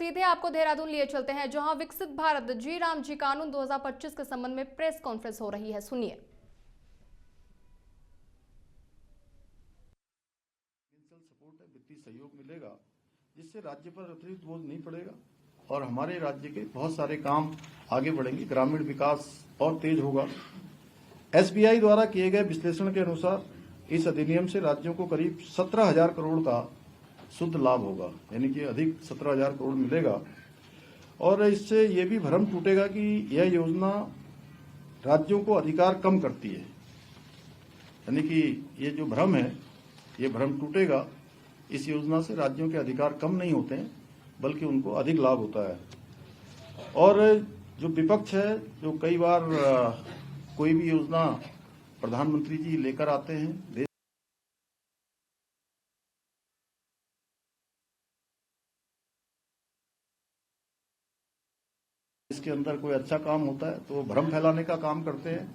सीधे आपको देहरादून लिए चलते हैं, जहां विकसित भारत जी राम जी कानून 2025 के संबंध में प्रेस कॉन्फ्रेंस हो रही है। सुनिए। सपोर्ट है, वित्तीय सहयोग मिलेगा, जिससे राज्य पर अतिरिक्त बोझ नहीं पड़ेगा और हमारे राज्य के बहुत सारे काम आगे बढ़ेंगे। ग्रामीण विकास और तेज होगा। एसबीआई द्वारा किए गए विश्लेषण के अनुसार इस अधिनियम से राज्यों को करीब 17,000 करोड़ का शुद्ध लाभ होगा, यानी कि अधिक 17,000 करोड़ मिलेगा। और इससे ये भी भ्रम टूटेगा कि यह योजना राज्यों को अधिकार कम करती है, यानी कि ये जो भ्रम है ये भ्रम टूटेगा। इस योजना से राज्यों के अधिकार कम नहीं होते हैं, बल्कि उनको अधिक लाभ होता है। और जो विपक्ष है, जो कई बार कोई भी योजना प्रधानमंत्री जी लेकर आते हैं, इसके अंदर कोई अच्छा काम होता है तो भ्रम फैलाने का काम करते हैं,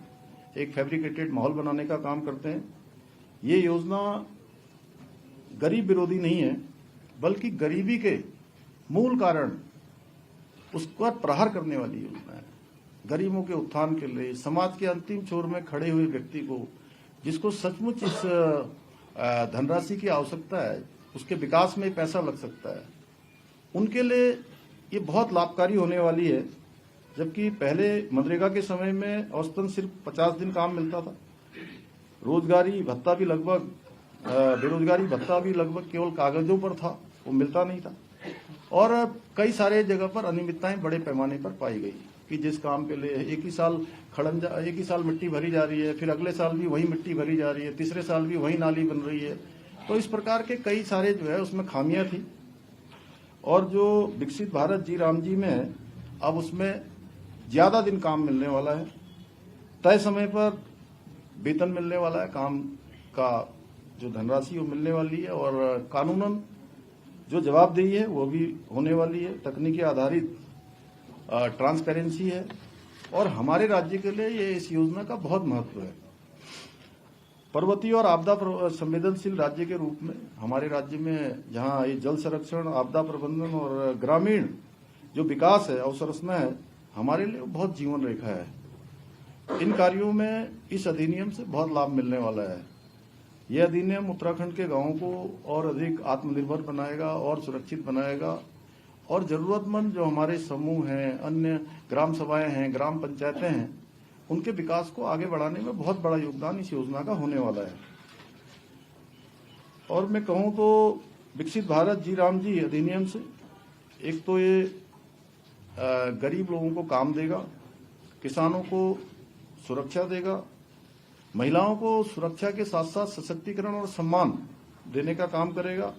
एक फैब्रिकेटेड माहौल बनाने का काम करते हैं। ये योजना गरीब विरोधी नहीं है, बल्कि गरीबी के मूल कारण उस पर प्रहार करने वाली योजना है। गरीबों के उत्थान के लिए, समाज के अंतिम छोर में खड़े हुए व्यक्ति को, जिसको सचमुच इस धनराशि की आवश्यकता है, उसके विकास में पैसा लग सकता है, उनके लिए ये बहुत लाभकारी होने वाली है। जबकि पहले मनरेगा के समय में औसतन सिर्फ 50 दिन काम मिलता था। रोजगारी भत्ता भी लगभग बेरोजगारी भत्ता भी लगभग केवल कागजों पर था, वो मिलता नहीं था। और कई सारे जगह पर अनियमितताएं बड़े पैमाने पर पाई गई कि जिस काम के लिए एक ही साल मिट्टी भरी जा रही है, फिर अगले साल भी वही मिट्टी भरी जा रही है, तीसरे साल भी वही नाली बन रही है। तो इस प्रकार के कई सारे जो है उसमें खामियां थी। और जो विकसित भारत जी राम जी में है, अब उसमें ज्यादा दिन काम मिलने वाला है, तय समय पर वेतन मिलने वाला है, काम का जो धनराशि वो मिलने वाली है, और कानूनन जो जवाबदेही है वो भी होने वाली है। तकनीकी आधारित ट्रांसपेरेंसी है और हमारे राज्य के लिए ये इस योजना का बहुत महत्व है। पर्वतीय और आपदा संवेदनशील राज्य के रूप में हमारे राज्य में, जहां ये जल संरक्षण, आपदा प्रबंधन और ग्रामीण जो विकास है, अवसंरचना है, हमारे लिए बहुत जीवन रेखा है। इन कार्यों में इस अधिनियम से बहुत लाभ मिलने वाला है। यह अधिनियम उत्तराखंड के गांवों को और अधिक आत्मनिर्भर बनाएगा और सुरक्षित बनाएगा, और जरूरतमंद जो हमारे समूह हैं, अन्य ग्राम सभाएं हैं, ग्राम पंचायतें हैं, उनके विकास को आगे बढ़ाने में बहुत बड़ा योगदान इस योजना का होने वाला है। और मैं कहूं तो विकसित भारत जी राम जी अधिनियम से एक तो ये गरीब लोगों को काम देगा, किसानों को सुरक्षा देगा, महिलाओं को सुरक्षा के साथ साथ सशक्तिकरण और सम्मान देने का काम करेगा,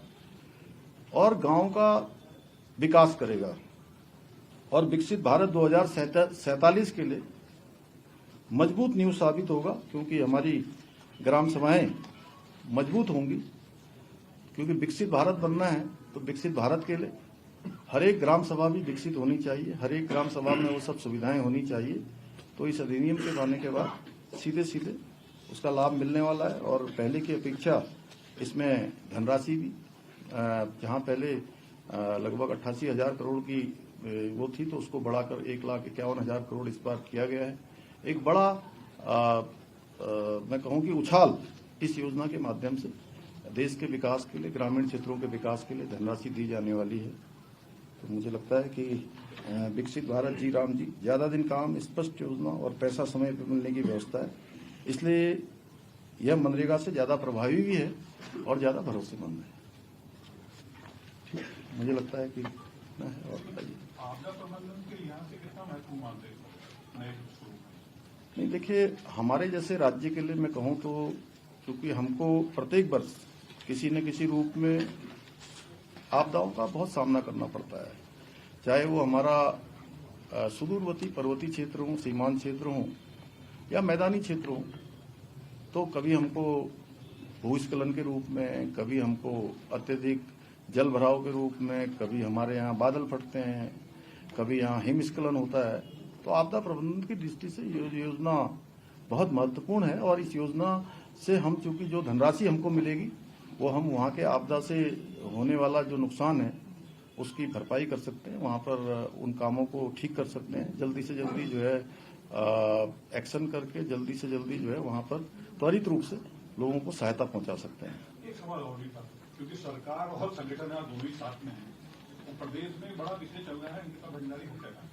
और गांव का विकास करेगा। और विकसित भारत 2047 के लिए मजबूत नींव साबित होगा, क्योंकि हमारी ग्राम सभाएं मजबूत होंगी। क्योंकि विकसित भारत बनना है तो विकसित भारत के लिए हर एक ग्राम सभा भी विकसित होनी चाहिए, हर एक ग्राम सभा में वो सब सुविधाएं होनी चाहिए। तो इस अधिनियम के आने के बाद सीधे सीधे उसका लाभ मिलने वाला है। और पहले की अपेक्षा इसमें धनराशि भी, जहां पहले लगभग 88,000 करोड़ की वो थी, तो उसको बढ़ाकर 1,51,000 करोड़ इस बार किया गया है। एक बड़ा मैं कहूं कि उछाल इस योजना के माध्यम से देश के विकास के लिए, ग्रामीण क्षेत्रों के विकास के लिए धनराशि दी जाने वाली है। तो मुझे लगता है कि विकसित भारत जी राम जी, ज्यादा दिन काम, स्पष्ट योजना और पैसा समय पर मिलने की व्यवस्था है, इसलिए यह मनरेगा से ज्यादा प्रभावी भी है और ज्यादा भरोसेमंद है। ठीक, मुझे लगता है कि और बताइए। आपदा प्रबंधन के यहाँ से कितना महत्व मानते हैं? नहीं, देखिए, हमारे जैसे राज्य के लिए मैं कहूँ तो, क्योंकि हमको प्रत्येक वर्ष किसी न किसी रूप में आपदाओं का बहुत सामना करना पड़ता है, चाहे वो हमारा सुदूरवर्ती पर्वतीय क्षेत्र हो, सीमांत क्षेत्र हो या मैदानी क्षेत्र हो। तो कभी हमको भूस्खलन के रूप में, कभी हमको अत्यधिक जल भराव के रूप में, कभी हमारे यहाँ बादल फटते हैं, कभी यहाँ हिमस्खलन होता है। तो आपदा प्रबंधन की दृष्टि से योजना बहुत महत्वपूर्ण है। और इस योजना से हम, चूंकि जो धनराशि हमको मिलेगी वो हम वहाँ के आपदा से होने वाला जो नुकसान है उसकी भरपाई कर सकते हैं, वहां पर उन कामों को ठीक कर सकते हैं। जल्दी से जल्दी जो है एक्शन करके जल्दी से जल्दी जो है वहां पर त्वरित रूप से लोगों को सहायता पहुंचा सकते हैं। एक सवाल और भी था, क्योंकि सरकार और संगठन दोनों ही साथ में है, तो प्रदेश में बड़ा विषय चल रहा है गीता भंडारी हत्याकांड,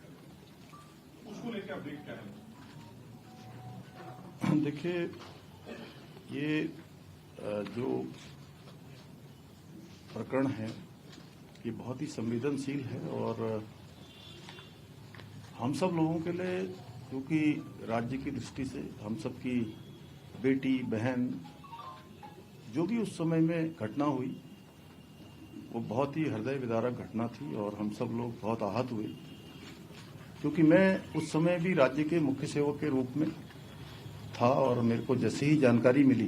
उसको लेकर अपडेट क्या है? देखिए, ये जो प्रकरण है ये बहुत ही संवेदनशील है और हम सब लोगों के लिए, क्योंकि राज्य की दृष्टि से हम सबकी बेटी बहन जो भी उस समय में घटना हुई वो बहुत ही हृदय विदारक घटना थी और हम सब लोग बहुत आहत हुए, क्योंकि मैं उस समय भी राज्य के मुख्य सेवक के रूप में था और मेरे को जैसे ही जानकारी मिली,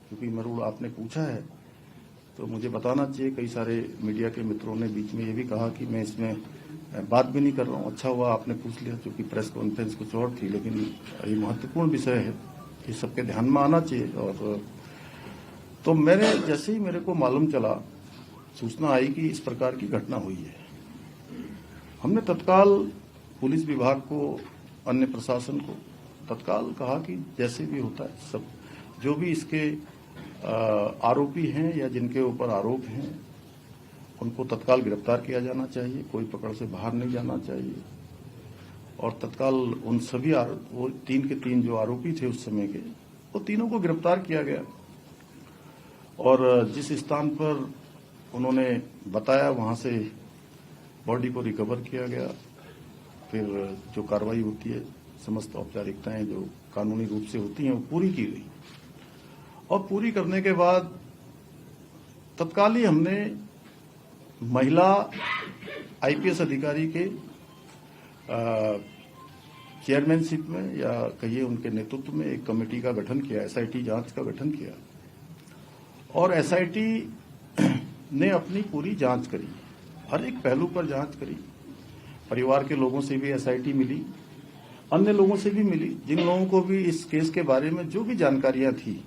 क्योंकि मरुड़ आपने पूछा है तो मुझे बताना चाहिए, कई सारे मीडिया के मित्रों ने बीच में ये भी कहा कि मैं इसमें बात भी नहीं कर रहा हूँ। अच्छा हुआ आपने पूछ लिया, क्योंकि प्रेस कॉन्फ्रेंस कुछ और थी, लेकिन ये महत्वपूर्ण विषय है, ये सबके ध्यान में आना चाहिए। और तो जैसे ही मेरे को मालूम चला, सूचना आई कि इस प्रकार की घटना हुई है, हमने तत्काल पुलिस विभाग को, अन्य प्रशासन को तत्काल कहा कि जैसे भी होता है सब जो भी इसके आरोपी हैं या जिनके ऊपर आरोप हैं उनको तत्काल गिरफ्तार किया जाना चाहिए, कोई पकड़ से बाहर नहीं जाना चाहिए। और तत्काल उन सभी वो 3 के 3 जो आरोपी थे उस समय के, वो तीनों को गिरफ्तार किया गया और जिस स्थान पर उन्होंने बताया वहां से बॉडी को रिकवर किया गया। फिर जो कार्रवाई होती है, समस्त औपचारिकताएं जो कानूनी रूप से होती हैं वो पूरी की गई और पूरी करने के बाद तत्काल ही हमने महिला आईपीएस अधिकारी के चेयरमैनशिप में या कहिए उनके नेतृत्व में एक कमेटी का गठन किया, एसआईटी जांच का गठन किया और एसआईटी ने अपनी पूरी जांच करी, हर एक पहलू पर जांच करी। परिवार के लोगों से भी एसआईटी मिली, अन्य लोगों से भी मिली, जिन लोगों को भी इस केस के बारे में जो भी जानकारियां थी,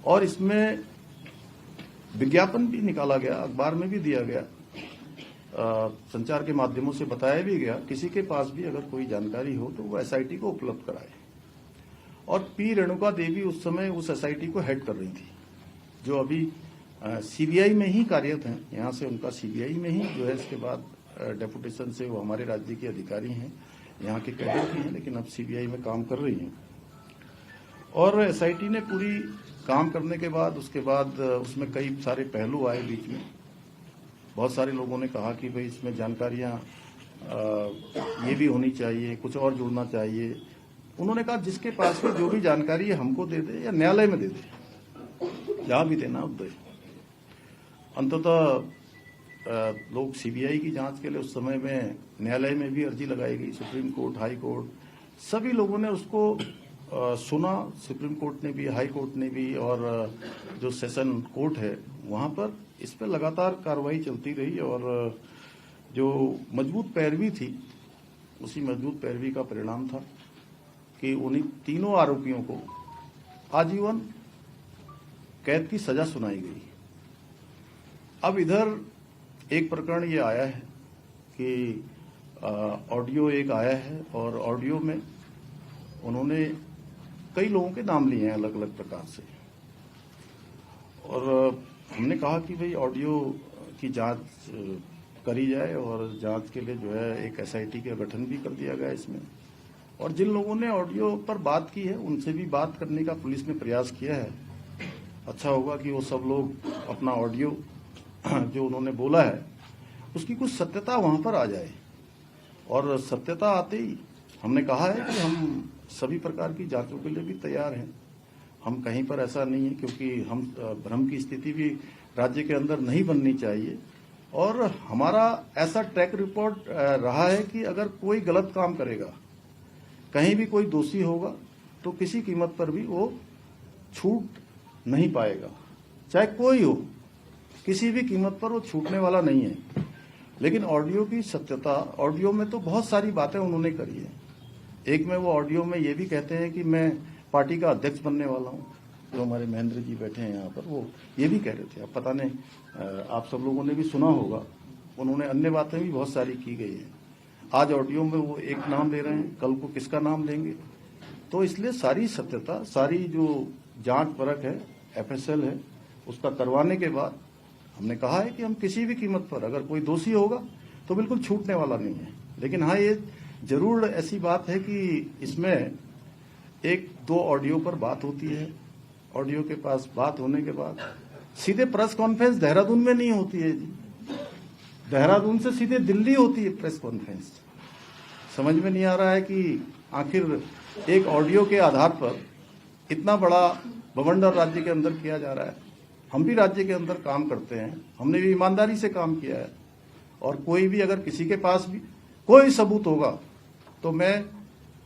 और इसमें विज्ञापन भी निकाला गया, अखबार में भी दिया गया, संचार के माध्यमों से बताया भी गया, किसी के पास भी अगर कोई जानकारी हो तो वो एसआईटी को उपलब्ध कराए। और पी रेणुका देवी उस समय उस एसआईटी को हेड कर रही थी, जो अभी सीबीआई में ही कार्यरत हैं। यहां से उनका सीबीआई में ही जो है, इसके बाद डेपुटेशन से वो हमारे राज्य के अधिकारी हैं, यहाँ के कैडर भी हैं, लेकिन अब सीबीआई में काम कर रही हैं। और एसआईटी ने पूरी काम करने के बाद उसके बाद उसमें कई सारे पहलू आए बीच में। बहुत सारे लोगों ने कहा कि भाई इसमें जानकारियां ये भी होनी चाहिए, कुछ और जुड़ना चाहिए। उन्होंने कहा जिसके पास में जो भी जानकारी है हमको दे दे या न्यायालय में दे दे, जहां भी देना अब दे। अंततः लोग सीबीआई की जांच के लिए उस समय में न्यायालय में भी अर्जी लगाई गई, सुप्रीम कोर्ट, हाई कोर्ट, सभी लोगों ने उसको सुना। सुप्रीम कोर्ट ने भी, हाई कोर्ट ने भी, और जो सेशन कोर्ट है वहां पर इस पर लगातार कार्रवाई चलती रही और जो मजबूत पैरवी थी, उसी मजबूत पैरवी का परिणाम था कि उन्हीं तीनों आरोपियों को आजीवन कैद की सजा सुनाई गई। अब इधर एक प्रकरण ये आया है कि ऑडियो एक आया है और ऑडियो में उन्होंने कई लोगों के नाम लिए हैं अलग अलग प्रकार से, और हमने कहा कि भाई ऑडियो की जांच करी जाए और जांच के लिए जो है एक एसआईटी का गठन भी कर दिया गया इसमें। और जिन लोगों ने ऑडियो पर बात की है उनसे भी बात करने का पुलिस ने प्रयास किया है। अच्छा होगा कि वो सब लोग अपना ऑडियो जो उन्होंने बोला है उसकी कुछ सत्यता वहां पर आ जाए, और सत्यता आते ही हमने कहा है कि हम सभी प्रकार की जांचों के लिए भी तैयार हैं। हम कहीं पर ऐसा नहीं है, क्योंकि हम भ्रम की स्थिति भी राज्य के अंदर नहीं बननी चाहिए। और हमारा ऐसा ट्रैक रिपोर्ट रहा है कि अगर कोई गलत काम करेगा, कहीं भी कोई दोषी होगा, तो किसी कीमत पर भी वो छूट नहीं पाएगा, चाहे कोई हो, किसी भी कीमत पर वो छूटने वाला नहीं है। लेकिन ऑडियो की सत्यता, ऑडियो में तो बहुत सारी बातें उन्होंने करी है। एक में वो ऑडियो में ये भी कहते हैं कि मैं पार्टी का अध्यक्ष बनने वाला हूं, जो हमारे महेंद्र जी बैठे हैं यहाँ पर, वो ये भी कह रहे थे। अब पता नहीं, आप सब लोगों ने भी सुना होगा उन्होंने अन्य बातें भी बहुत सारी की गई हैं। आज ऑडियो में वो एक नाम ले रहे हैं, कल को किसका नाम लेंगे। तो इसलिए सारी सत्यता, सारी जो जांच परख है, एफएसएल है, उसका करवाने के बाद हमने कहा है कि हम किसी भी कीमत पर अगर कोई दोषी होगा तो बिल्कुल छूटने वाला नहीं है। लेकिन हाँ, ये जरूर ऐसी बात है कि इसमें एक दो ऑडियो पर बात होती है। ऑडियो के पास बात होने के बाद सीधे प्रेस कॉन्फ्रेंस देहरादून में नहीं होती है जी, देहरादून से सीधे दिल्ली होती है प्रेस कॉन्फ्रेंस। समझ में नहीं आ रहा है कि आखिर एक ऑडियो के आधार पर इतना बड़ा बवंडर राज्य के अंदर किया जा रहा है। हम भी राज्य के अंदर काम करते हैं, हमने भी ईमानदारी से काम किया है, और कोई भी अगर किसी के पास भी कोई सबूत होगा तो मैं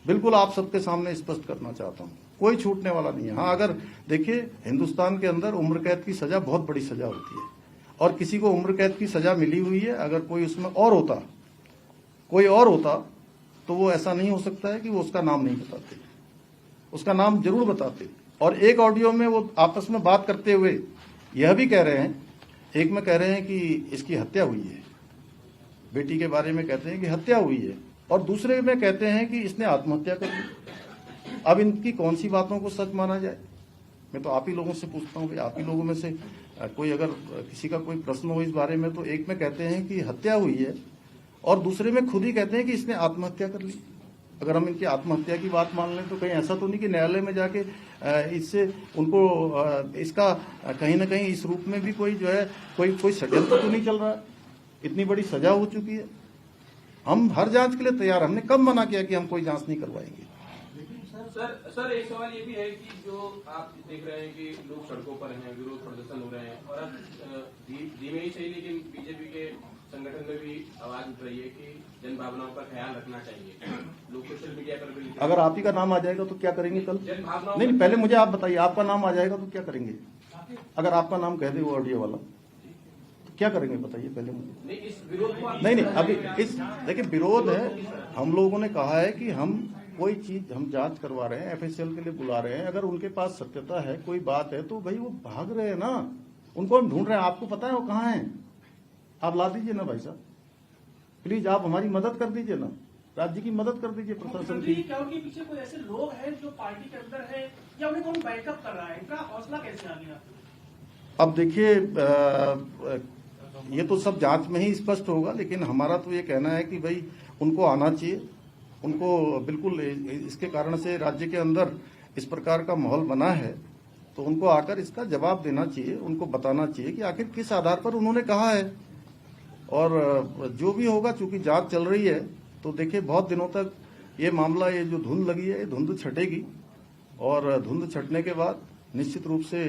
बिल्कुल आप सबके सामने स्पष्ट करना चाहता हूं, कोई छूटने वाला नहीं है। हाँ, अगर देखिए, हिंदुस्तान के अंदर उम्र कैद की सजा बहुत बड़ी सजा होती है, और किसी को उम्र कैद की सजा मिली हुई है, अगर कोई उसमें और होता, कोई और होता, तो वो ऐसा नहीं हो सकता है कि वो उसका नाम नहीं बताते, उसका नाम जरूर बताते। और एक ऑडियो में वो आपस में बात करते हुए यह भी कह रहे हैं, एक में कह रहे हैं कि इसकी हत्या हुई है, बेटी के बारे में कहते हैं कि हत्या हुई है, और दूसरे में कहते हैं कि इसने आत्महत्या कर ली। अब इनकी कौन सी बातों को सच माना जाए? मैं तो आप ही लोगों से पूछता हूँ, आप ही लोगों में से कोई अगर किसी का कोई प्रश्न हो इस बारे में, तो एक में कहते हैं कि हत्या हुई है और दूसरे में खुद ही कहते हैं कि इसने आत्महत्या कर ली। अगर हम इनकी आत्महत्या की बात मान लें तो कहीं ऐसा तो नहीं कि न्यायालय में जाके इससे उनको इसका कहीं ना कहीं इस रूप में भी कोई जो है कोई षड्यंत्र तो नहीं चल रहा है? इतनी बड़ी सजा हो चुकी है, हम हर जांच के लिए तैयार। हमने कब मना किया कि हम कोई जांच नहीं करवाएंगे? सर एक सवाल ये भी है कि जो आप देख रहे हैं कि लोग सड़कों पर हैं, विरोध प्रदर्शन हो रहे हैं, और अब धीमे ही सही लेकिन बीजेपी के संगठन में भी आवाज उठ रही है कि जन भावनाओं का ख्याल रखना चाहिए। लोग सोशल मीडिया पर भी, अगर आप ही का नाम आ जाएगा तो क्या करेंगे कल? जन भावनाओं नहीं, पहले मुझे आप बताइए, आपका नाम आ जाएगा तो क्या करेंगे? अगर आपका नाम कह दे वो ऑडियो वाला, तो क्या करेंगे बताइए पहले मुझे। नहीं, इस विरोध को नहीं, अभी इस देखिए, विरोध है। हम लोगों ने कहा है कि हम कोई चीज हम जांच करवा रहे हैं, एफएसएल के लिए बुला रहे हैं। अगर उनके पास सत्यता है, कोई बात है, तो भाई वो भाग रहे हैं ना, उनको हम ढूंढ रहे हैं। आपको पता है वो कहाँ हैं? आप ला दीजिए ना भाई साहब, प्लीज आप हमारी मदद कर दीजिए ना, राज्य की मदद कर दीजिए, प्रशासन की। क्या उनके पीछे कोई ऐसे लोग हैं जो पार्टी के अंदर है, या उन्हें कौन बैकअप कर रहा है? इनका हौसला कैसे आ गया? अब देखिए, ये तो सब जांच में ही स्पष्ट होगा, लेकिन हमारा तो ये कहना है कि भाई उनको आना चाहिए, उनको बिल्कुल इसके कारण से राज्य के अंदर इस प्रकार का माहौल बना है, तो उनको आकर इसका जवाब देना चाहिए, उनको बताना चाहिए कि आखिर किस आधार पर उन्होंने कहा है। और जो भी होगा, चूंकि जांच चल रही है, तो देखिए बहुत दिनों तक ये मामला, ये जो धुंध लगी है, ये धुंध छटेगी, और धुंध छटने के बाद निश्चित रूप से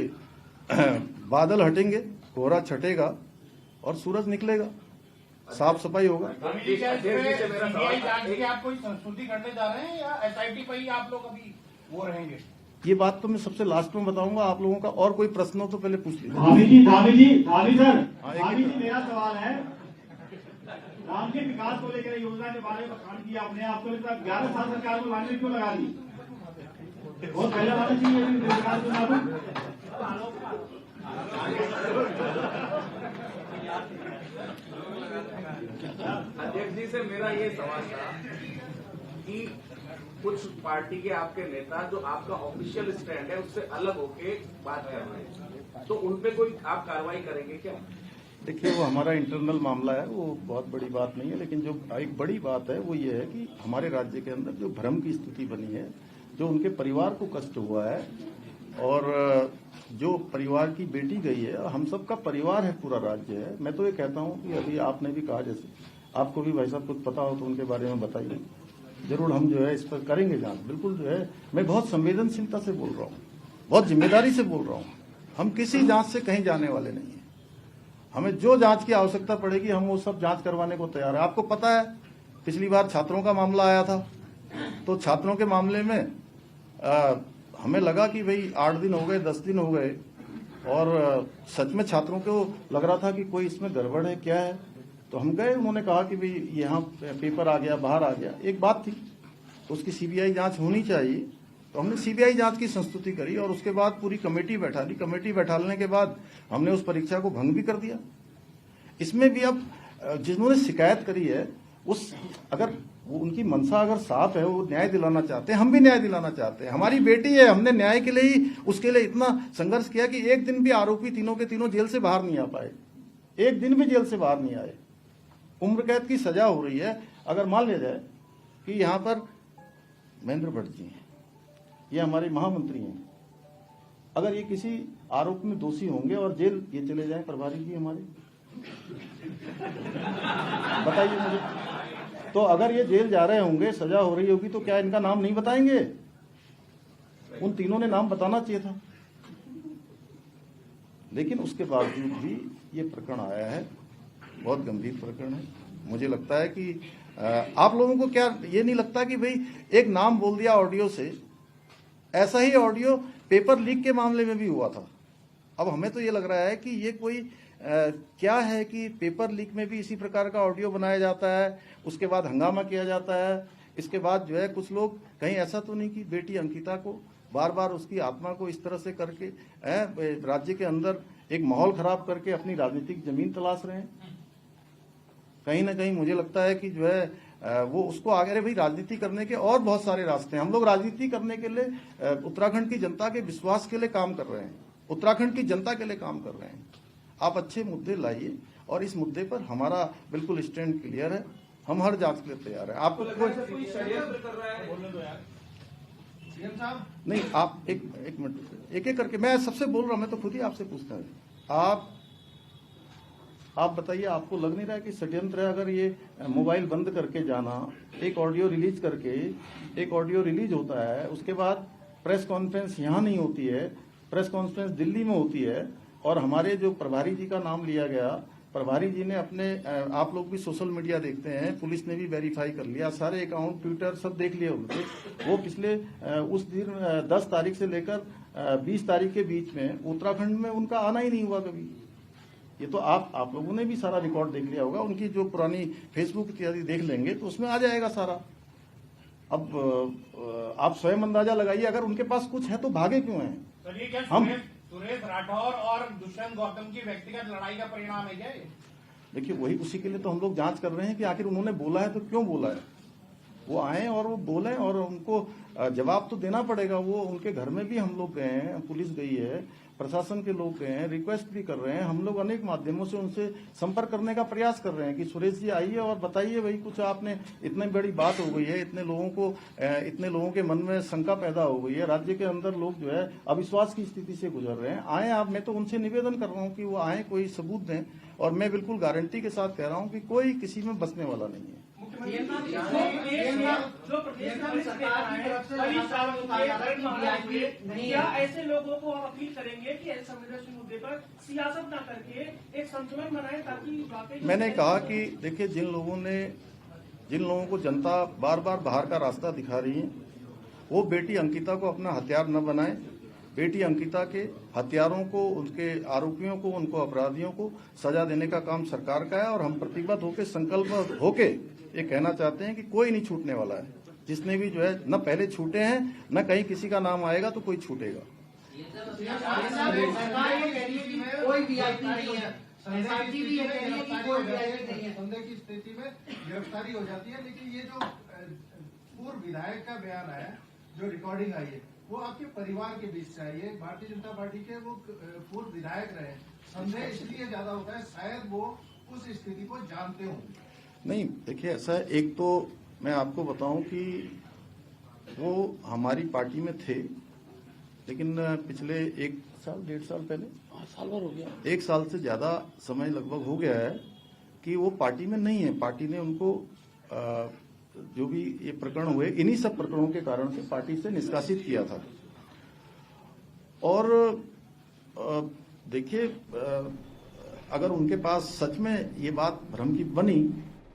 बादल हटेंगे, कोहरा छटेगा और सूरज निकलेगा, साफ सफाई होगा। सीबीआई जांच की आप कोई संस्तुति करने जा रहे हैं, या एसआईटी पर ही आप लोग अभी वो रहेंगे? ये बात तो मैं सबसे लास्ट में बताऊंगा। आप लोगों का और कोई प्रश्न हो तो पहले पूछ लीजिए। धामी सर, मेरा सवाल है, राम के विकास को लेकर योजना के बारे में बखान किया आपने, आपको लगता है 11 साल सरकार को लाने क्यों लगा दी? बहुत पहले वाला चाहिए विकास को लागू। अध्यक्ष जी से मेरा ये सवाल था कि कुछ पार्टी के आपके नेता जो आपका ऑफिशियल स्टैंड है उससे अलग होके बात कर रहे हैं, तो उनपे कोई आप कार्रवाई करेंगे क्या? देखिए, वो हमारा इंटरनल मामला है, वो बहुत बड़ी बात नहीं है, लेकिन जो एक बड़ी बात है वो ये है कि हमारे राज्य के अंदर जो भ्रम की स्थिति बनी है, जो उनके परिवार को कष्ट हुआ है, और जो परिवार की बेटी गई है, हम सबका परिवार है, पूरा राज्य है। मैं तो ये कहता हूँ कि अभी आपने भी कहा, जैसे आपको भी भाई साहब कुछ पता हो तो उनके बारे में बताइए, जरूर हम जो है इस पर करेंगे जांच। बिल्कुल जो है, मैं बहुत संवेदनशीलता से बोल रहा हूँ, बहुत जिम्मेदारी से बोल रहा हूँ। हम किसी जांच से कहीं जाने वाले नहीं है। हमें जो जांच की आवश्यकता पड़ेगी, हम वो सब जांच करवाने को तैयार है। आपको पता है, पिछली बार छात्रों का मामला आया था, तो छात्रों के मामले में हमें लगा कि भाई 8 दिन हो गए, 10 दिन हो गए, और सच में छात्रों को लग रहा था कि कोई इसमें गड़बड़ है, क्या है। तो हम गए, उन्होंने कहा कि भाई यहाँ पेपर आ गया, बाहर आ गया, एक बात थी, तो उसकी सीबीआई जांच होनी चाहिए। तो हमने सीबीआई जांच की संस्तुति करी, और उसके बाद पूरी कमेटी बैठा ली। कमेटी बैठाने के बाद हमने उस परीक्षा को भंग भी कर दिया। इसमें भी अब जिन्होंने शिकायत करी है उस अगर वो उनकी मनसा अगर साफ है, वो न्याय दिलाना चाहते हैं, हम भी न्याय दिलाना चाहते हैं। हमारी बेटी है, हमने न्याय के लिए ही उसके लिए इतना संघर्ष किया कि एक दिन भी आरोपी तीनों के तीनों जेल से बाहर नहीं आ पाए, एक दिन भी जेल से बाहर नहीं आए। उम्र कैद की सजा हो रही है। अगर मान लिया जाए कि यहाँ पर महेंद्र भट्ट जी हैं, ये हमारे महामंत्री हैं, अगर ये किसी आरोप में दोषी होंगे और जेल ये चले जाएं प्रभारी जी हमारे, बताइए मुझे। तो अगर ये जेल जा रहे होंगे, सजा हो रही होगी, तो क्या इनका नाम नहीं बताएंगे? उन तीनों ने नाम बताना चाहिए था। लेकिन उसके बावजूद भी ये प्रकरण आया है, बहुत गंभीर प्रकरण है। मुझे लगता है कि आप लोगों को क्या ये नहीं लगता कि भाई एक नाम बोल दिया ऑडियो से, ऐसा ही ऑडियो पेपर लीक के मामले में भी हुआ था। अब हमें तो ये लग रहा है कि ये कोई क्या है कि पेपर लीक में भी इसी प्रकार का ऑडियो बनाया जाता है, उसके बाद हंगामा किया जाता है। इसके बाद जो है कुछ लोग कहीं ऐसा तो नहीं कि बेटी अंकिता को बार बार उसकी आत्मा को इस तरह से करके राज्य के अंदर एक माहौल खराब करके अपनी राजनीतिक जमीन तलाश रहे हैं। कहीं ना कहीं मुझे लगता है कि जो है वो उसको आगे, अरे भाई राजनीति करने के और बहुत सारे रास्ते हैं। हम लोग राजनीति करने के लिए उत्तराखंड की जनता के विश्वास के लिए काम कर रहे हैं, उत्तराखंड की जनता के लिए काम कर रहे हैं। आप अच्छे मुद्दे लाइए और इस मुद्दे पर हमारा बिल्कुल स्टैंड क्लियर है, हम हर जांच के लिए तैयार है। आपको कोई षड्यंत्र कर रहा है? बोलने दो यार सीएम साहब। नहीं, आप एक मिनट एक एक करके, मैं सबसे बोल रहा हूं, मैं तो खुद ही आपसे पूछता हूं। आप बताइए, आपको लग नहीं रहा है कि षड्यंत्र है? अगर ये मोबाइल बंद करके जाना, एक ऑडियो रिलीज करके, एक ऑडियो रिलीज होता है, उसके बाद प्रेस कॉन्फ्रेंस यहाँ नहीं होती है, प्रेस कॉन्फ्रेंस दिल्ली में होती है, और हमारे जो प्रभारी जी का नाम लिया गया, प्रभारी जी ने अपने, आप लोग भी सोशल मीडिया देखते हैं, पुलिस ने भी वेरीफाई कर लिया, सारे अकाउंट ट्विटर सब देख लिए उनके। वो पिछले उस दिन 10 तारीख से लेकर 20 तारीख के बीच में उत्तराखंड में उनका आना ही नहीं हुआ कभी। ये तो आप लोगों ने भी सारा रिकॉर्ड देख लिया होगा, उनकी जो पुरानी फेसबुक इत्यादि देख लेंगे तो उसमें आ जाएगा सारा। अब आप स्वयं अंदाजा लगाइए, अगर उनके पास कुछ है तो भागे क्यों हैं? हम सुरेश राठौर और दुष्यंत गौतम की व्यक्तिगत लड़ाई का परिणाम है क्या ये? देखिए, वही उसी के लिए तो हम लोग जांच कर रहे हैं कि आखिर उन्होंने बोला है तो क्यों बोला है। वो आए और वो बोले और उनको जवाब तो देना पड़ेगा। वो उनके घर में भी हम लोग गए हैं, पुलिस गई है, प्रशासन के लोग गए हैं, रिक्वेस्ट भी कर रहे हैं। हम लोग अनेक माध्यमों से उनसे संपर्क करने का प्रयास कर रहे हैं कि सुरेश जी आइए और बताइए भाई, कुछ आपने, इतनी बड़ी बात हो गई है, इतने लोगों के मन में शंका पैदा हो गई है, राज्य के अंदर लोग जो है अविश्वास की स्थिति से गुजर रहे हैं। आए आप, मैं तो उनसे निवेदन कर रहा हूँ कि वो आए, कोई सबूत दें, और मैं बिल्कुल गारंटी के साथ कह रहा हूँ कि कोई किसी में बचने वाला नहीं है। जो प्रदेश में सरकार की तरफ से क्या ऐसे लोगों को हम अपील करेंगे कि ऐसे संवेदनशील मुद्दे पर सियासत न करके एक संतुलन बनाए, ताकि मैंने कहा कि देखिए, जिन लोगों को जनता बार बार बाहर का रास्ता दिखा रही है, वो बेटी अंकिता को अपना हथियार न बनाए। बेटी अंकिता के हत्यारों को, उनके आरोपियों को, उनको अपराधियों को सजा देने का काम सरकार का है, और हम प्रतिबद्ध होकर, संकल्प होके ये कहना चाहते हैं कि कोई नहीं छूटने वाला है। जिसने भी जो है न पहले छूटे हैं, न कहीं किसी का नाम आएगा तो कोई छूटेगा। कोई वीआईपी नहीं है, एसआईटी भी कह रही है कि कोई वीआईपी नहीं है। संदेह की स्थिति में गिरफ्तारी हो जाती है। लेकिन ये जो पूर्व विधायक का बयान है, जो रिकॉर्डिंग आई है, वो आपके परिवार के बीच से आई है। भारतीय जनता पार्टी के वो पूर्व विधायक रहे, संदेह इसलिए ज्यादा होता है, शायद वो उस स्थिति को जानते होंगे। नहीं, देखिए ऐसा है, एक तो मैं आपको बताऊं कि वो हमारी पार्टी में थे, लेकिन पिछले 1 साल 1.5 साल पहले, साल भर हो गया, 1 साल से ज्यादा समय लगभग हो गया है कि वो पार्टी में नहीं है। पार्टी ने उनको जो भी ये प्रकरण हुए, इन्हीं सब प्रकरणों के कारण से पार्टी से निष्कासित किया था। और देखिए, अगर उनके पास सच में ये बात भ्रम की बनी